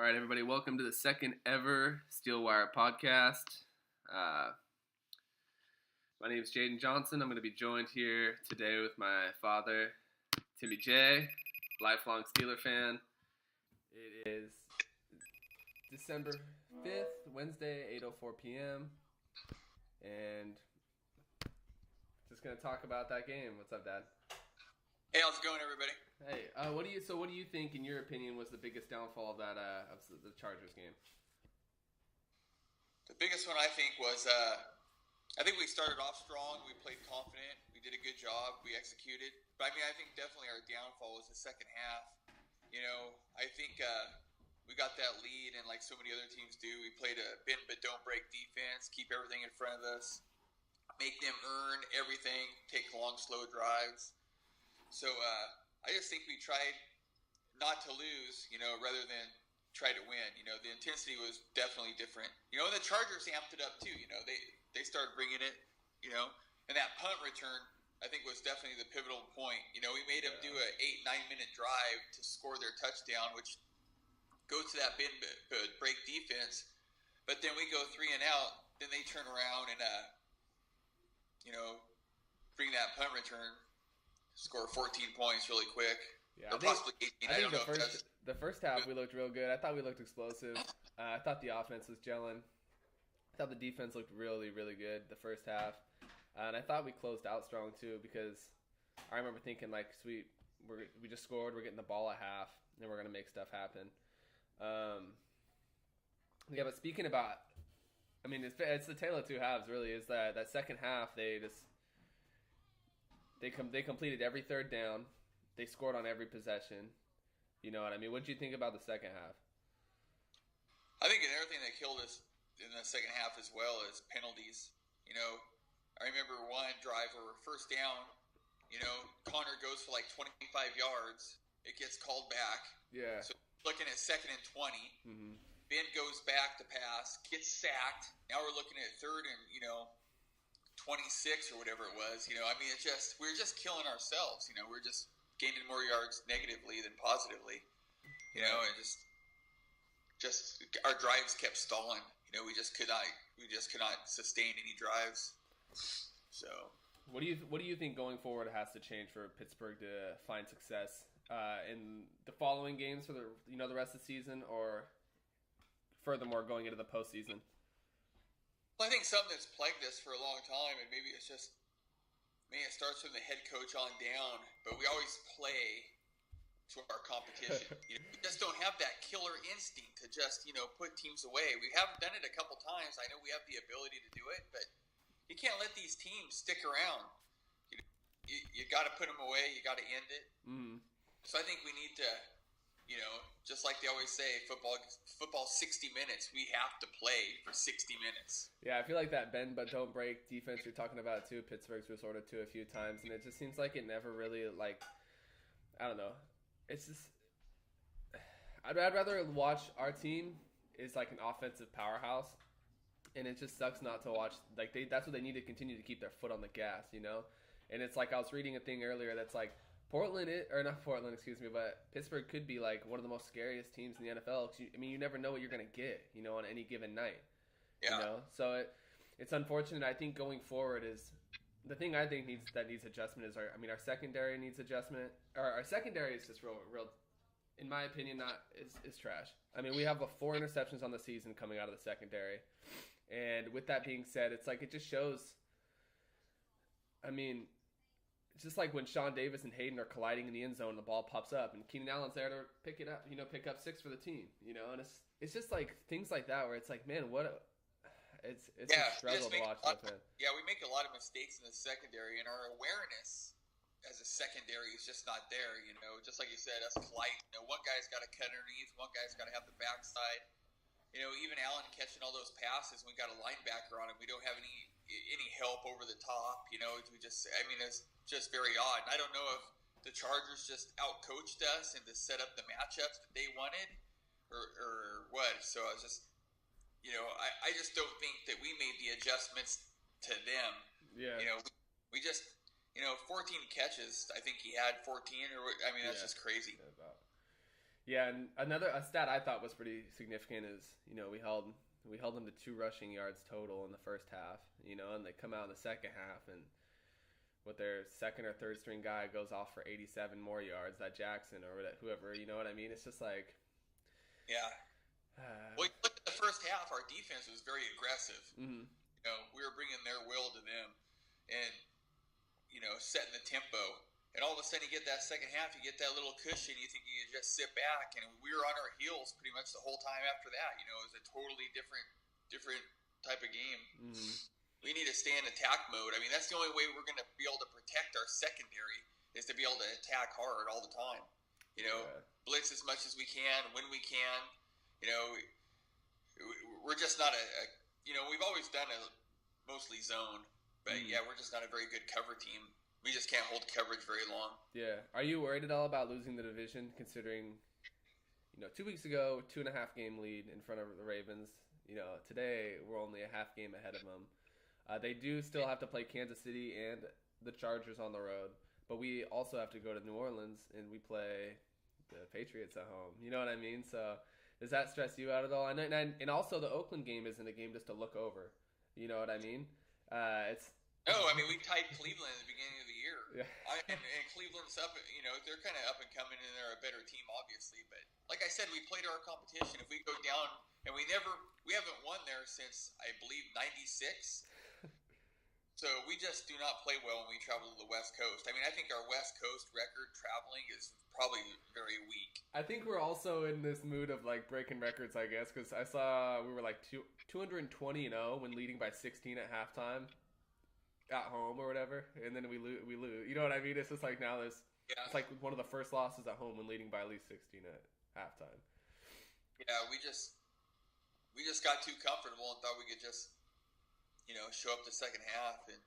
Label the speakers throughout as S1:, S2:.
S1: All right, everybody, welcome to the second ever Steel Wire podcast. My name is Jaden Johnson. I'm going to be joined here today with my father, Timmy J, lifelong Steeler fan. It is December 5th, Wednesday, 8:04 p.m. And just going to talk about that game. What's up, Dad?
S2: Hey, how's it going, everybody?
S1: Hey, what do you think, in your opinion, was the biggest downfall of that of the Chargers game?
S2: The biggest one, I think, was I think we started off strong. We played confident. We did a good job. We executed. But I think definitely our downfall was the second half. You know, I think we got that lead, and like so many other teams do, we played a bend but don't break defense. Keep everything in front of us. Make them earn everything. Take long, slow drives. So I just think we tried not to lose, rather than try to win. The intensity was definitely different. And the Chargers amped it up too. They started bringing it, and that punt return, I think, was definitely the pivotal point. We made them do an 8-9 minute drive to score their touchdown, which goes to that bend but break defense. But then we go 3 and out. Then they turn around and, bring that punt return. Score 14 points really quick.
S1: Yeah,
S2: or possibly 18.
S1: I think the first half we looked real good. I thought we looked explosive. I thought the offense was gelling. I thought the defense looked really, really good the first half. And I thought we closed out strong too, because I remember thinking, like, sweet, we just scored. We're getting the ball at half, and we're going to make stuff happen. Yeah, but speaking about, it's the tale of two halves, really, is that second half, They completed every third down. They scored on every possession. You know what I mean? What did you think about the second half?
S2: I think another thing that killed us in the second half as well is penalties. I remember one drive where first down, Connor goes for like 25 yards. It gets called back.
S1: Yeah.
S2: So looking at 2nd and 20.
S1: Mm-hmm.
S2: Ben goes back to pass, gets sacked. Now we're looking at 3rd and, 26 or whatever it was. We're just killing ourselves. We're just gaining more yards negatively than positively. And just our drives kept stalling. We just could not sustain any drives. So,
S1: what do you think going forward has to change for Pittsburgh to find success in the following games for the rest of the season, or furthermore going into the postseason?
S2: Well, I think something that's plagued us for a long time, and maybe it starts from the head coach on down, but we always play to our competition. We just don't have that killer instinct to just, put teams away. We haven't done it a couple times. I know we have the ability to do it, but you can't let these teams stick around. You got to put them away. You got to end it.
S1: Mm-hmm.
S2: So I think we need to, just like they always say, football 60 minutes. We have to play for 60 minutes.
S1: Yeah, I feel like that bend but don't break defense you're talking about too, Pittsburgh's resorted to a few times, and it just seems like it never really, I don't know. It's just, I'd rather watch our team is like an offensive powerhouse, and it just sucks not to watch, that's what they need to continue to keep their foot on the gas, And it's like, I was reading a thing earlier that's like, but Pittsburgh could be like one of the most scariest teams in the NFL. You never know what you're going to get, on any given night.
S2: Yeah.
S1: So it's unfortunate. I think going forward is the thing I think needs adjustment is our secondary needs adjustment. Our secondary is just real, in my opinion, is trash. We have 4 interceptions on the season coming out of the secondary. And with that being said, it's like, it just shows, it's just like when Sean Davis and Hayden are colliding in the end zone, the ball pops up, and Keenan Allen's there to pick it up, pick up 6 for the team, and it's just like things like that where it's like, man, it's a struggle to watch.
S2: Yeah, we make a lot of mistakes in the secondary, and our awareness as a secondary is just not there. Just like you said, us colliding. One guy's got to cut underneath, one guy's got to have the backside. Even Allen catching all those passes, we got a linebacker on him. We don't have any help over the top. It's just very odd. And I don't know if the Chargers just outcoached us and to set up the matchups that they wanted, or what. So I was just, I just don't think that we made the adjustments to them.
S1: Yeah.
S2: We just, 14 catches. I think he had 14, that's just crazy.
S1: Yeah, and a stat I thought was pretty significant is, we held them to 2 rushing yards total in the first half, and they come out in the second half and with their second or third string guy goes off for 87 more yards, that Jackson or whoever, you know what I mean? It's just like...
S2: Yeah. Well, you look at the first half, our defense was very aggressive.
S1: Mm-hmm.
S2: We were bringing their will to them and, setting the tempo. And all of a sudden you get that second half, you get that little cushion, you think you can just sit back. And we were on our heels pretty much the whole time after that. It was a totally different type of game.
S1: Mm-hmm.
S2: We need to stay in attack mode. I mean, that's the only way we're going to be able to protect our secondary is to be able to attack hard all the time. Blitz as much as we can, when we can. We're just not we've always done a mostly zone, but we're just not a very good cover team. We just can't hold coverage very long.
S1: Yeah. Are you worried at all about losing the division, considering, 2 weeks ago, 2.5 game lead in front of the Ravens? Today we're only a half game ahead of them. They do still have to play Kansas City and the Chargers on the road, but we also have to go to New Orleans and we play the Patriots at home. You know what I mean? So does that stress you out at all? And also the Oakland game isn't a game just to look over. You know what I mean?
S2: No, I mean, we tied Cleveland at the beginning of the year.
S1: Yeah.
S2: And Cleveland's up, they're kind of up and coming, and they're a better team, obviously. But like I said, we played our competition. If we go down, and we haven't won there since, I believe, 96. So we just do not play well when we travel to the West Coast. I mean, I think our West Coast record traveling is probably very weak.
S1: I think we're also in this mood of, breaking records, I guess, because I saw we were, 220-0 when leading by 16 at halftime. At home or whatever, and then we lose. You know what I mean? It's just like now it's like one of the first losses at home when leading by at least 16 at halftime.
S2: Yeah, we just got too comfortable and thought we could just show up the second half. And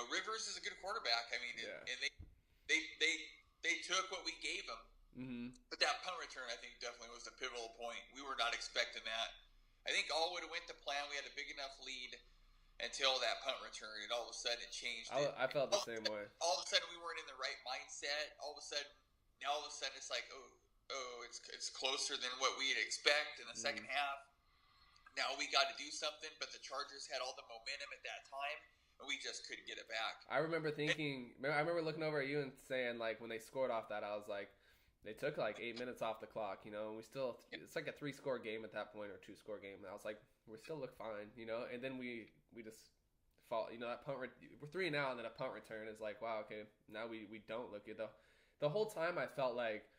S2: Rivers is a good quarterback. I mean, and they took what we gave them.
S1: Mm-hmm.
S2: But that punt return, I think, definitely was the pivotal point. We were not expecting that. I think all would have went to plan. We had a big enough lead until that punt return, and all of a sudden it changed.
S1: I felt the same way.
S2: All of a sudden we weren't in the right mindset. All of a sudden it's like, it's closer than what we'd expect in the second half. Now we got to do something, but the Chargers had all the momentum at that time, and we just couldn't get it back.
S1: I remember looking over at you and saying, when they scored off that, I was like, they took 8 minutes off the clock, and we still, it's like a 3-score game at that point, or 2-score game, and I was like, we still look fine, and then we just fall, that punt, we're 3 now, and then a punt return is like, wow, okay, now we don't look good, though. The whole time I felt like,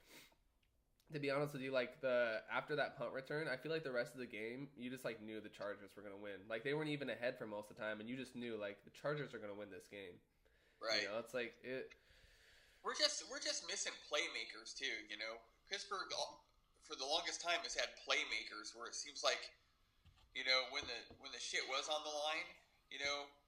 S1: to be honest with you, after that punt return, I feel like the rest of the game, you just, knew the Chargers were going to win. They weren't even ahead for most of the time, and you just knew, the Chargers are going to win this game.
S2: Right.
S1: It's like,
S2: We're just missing playmakers too, Pittsburgh for the longest time has had playmakers where it seems like, when the shit was on the line,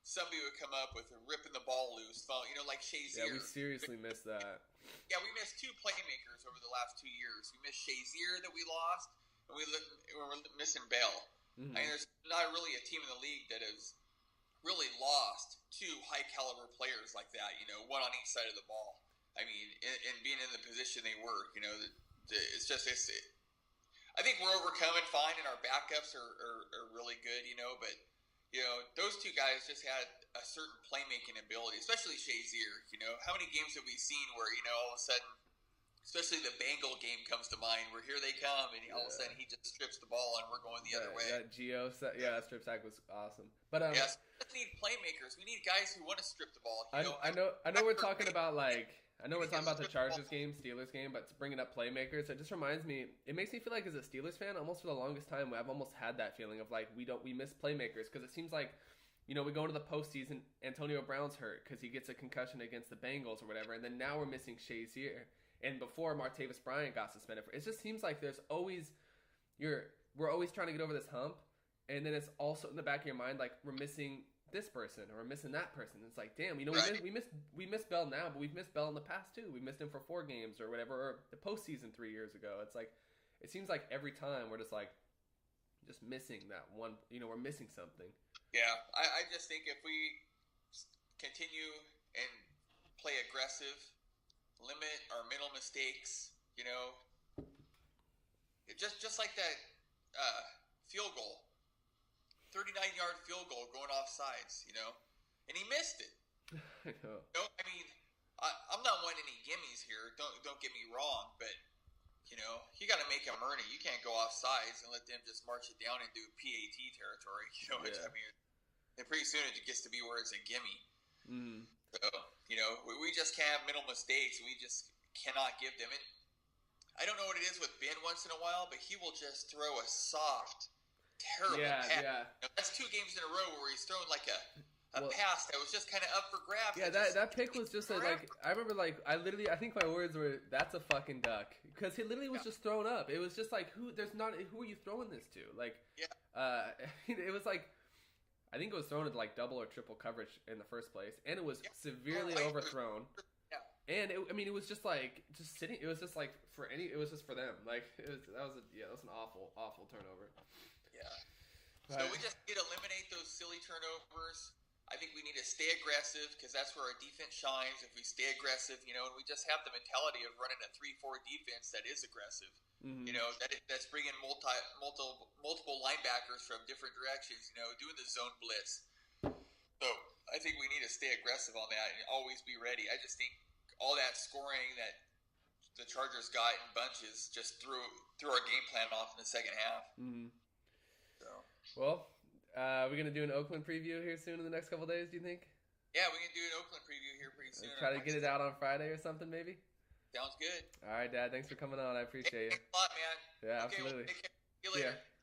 S2: somebody would come up with ripping the ball loose, like Shazier.
S1: Yeah, we seriously missed that.
S2: Yeah, we missed 2 playmakers over the last 2 years. We missed Shazier that we lost, and we're missing Bell.
S1: Mm-hmm.
S2: I mean, there's not really a team in the league that has really lost 2 high caliber players like that. One on each side of the ball. I mean, and being in the position they were, I think we're overcoming fine, and our backups are really good, but, those 2 guys just had a certain playmaking ability, especially Shazier. How many games have we seen where, all of a sudden, especially the Bengal game comes to mind, where here they come, and all of a sudden he just strips the ball, and we're going the other way.
S1: That that strip sack was awesome. But
S2: yes, we need playmakers. We need guys who want to strip the ball.
S1: I know we're talking about the Chargers game, Steelers game, but bringing up playmakers, it just reminds me. It makes me feel like as a Steelers fan, almost for the longest time, I've almost had that feeling of we miss playmakers because it seems like, we go into the postseason, Antonio Brown's hurt because he gets a concussion against the Bengals or whatever, and then now we're missing Shazier. And before Martavis Bryant got suspended, it just seems like there's always we're always trying to get over this hump, and then it's also in the back of your mind we're missing this person or we're missing that person. It's like, damn,
S2: right.
S1: we missed Bell now, but we've missed Bell in the past too. We missed him for 4 games or whatever, or the postseason 3 years ago. It's like it seems like every time we're just missing that one. We're missing something.
S2: Yeah, I just think if we continue and play aggressive, limit our mental mistakes, Just like that field goal, 39-yard field goal going off sides, and he missed it.
S1: I know.
S2: I mean, I'm not wanting any gimmies here. Don't get me wrong, but you got to make them earn it. You can't go off sides and let them just march it down into PAT territory. Which, I mean, and pretty soon it gets to be where it's a gimme.
S1: Mm.
S2: So we just can't have mental mistakes. We just cannot give them it. I don't know what it is with Ben once in a while, but he will just throw a soft, terrible pass. Yeah. That's 2 games in a row where he's thrown like a pass that was just kind of up for grabs.
S1: Yeah, that pick was just like I remember, like I think my words were, "That's a fucking duck," because he literally was just thrown up. It was just like, who are you throwing this to? Like, it was like, I think it was thrown into like double or triple coverage in the first place, and it was severely overthrown. And it was just like sitting. It was just like it was just for them. Like that was an awful turnover.
S2: Yeah. So we just need to eliminate those silly turnovers. I think we need to stay aggressive because that's where our defense shines. If we stay aggressive, and we just have the mentality of running a 3-4 defense that is aggressive. Mm-hmm. That's bringing multiple linebackers from different directions. Doing the zone blitz. So I think we need to stay aggressive on that and always be ready. I just think all that scoring that the Chargers got in bunches just threw our game plan off in the second half.
S1: Mm-hmm. So well. We're going to do an Oakland preview here soon in the next couple of days, do you think?
S2: Yeah, we can do an Oakland preview here pretty soon.
S1: Try to get it out on Friday or something, maybe?
S2: Sounds good.
S1: All right, Dad. Thanks for coming on. I appreciate you.
S2: Thanks a lot, man.
S1: Yeah,
S2: okay,
S1: absolutely.
S2: Well, take care. See you later.
S1: Yeah.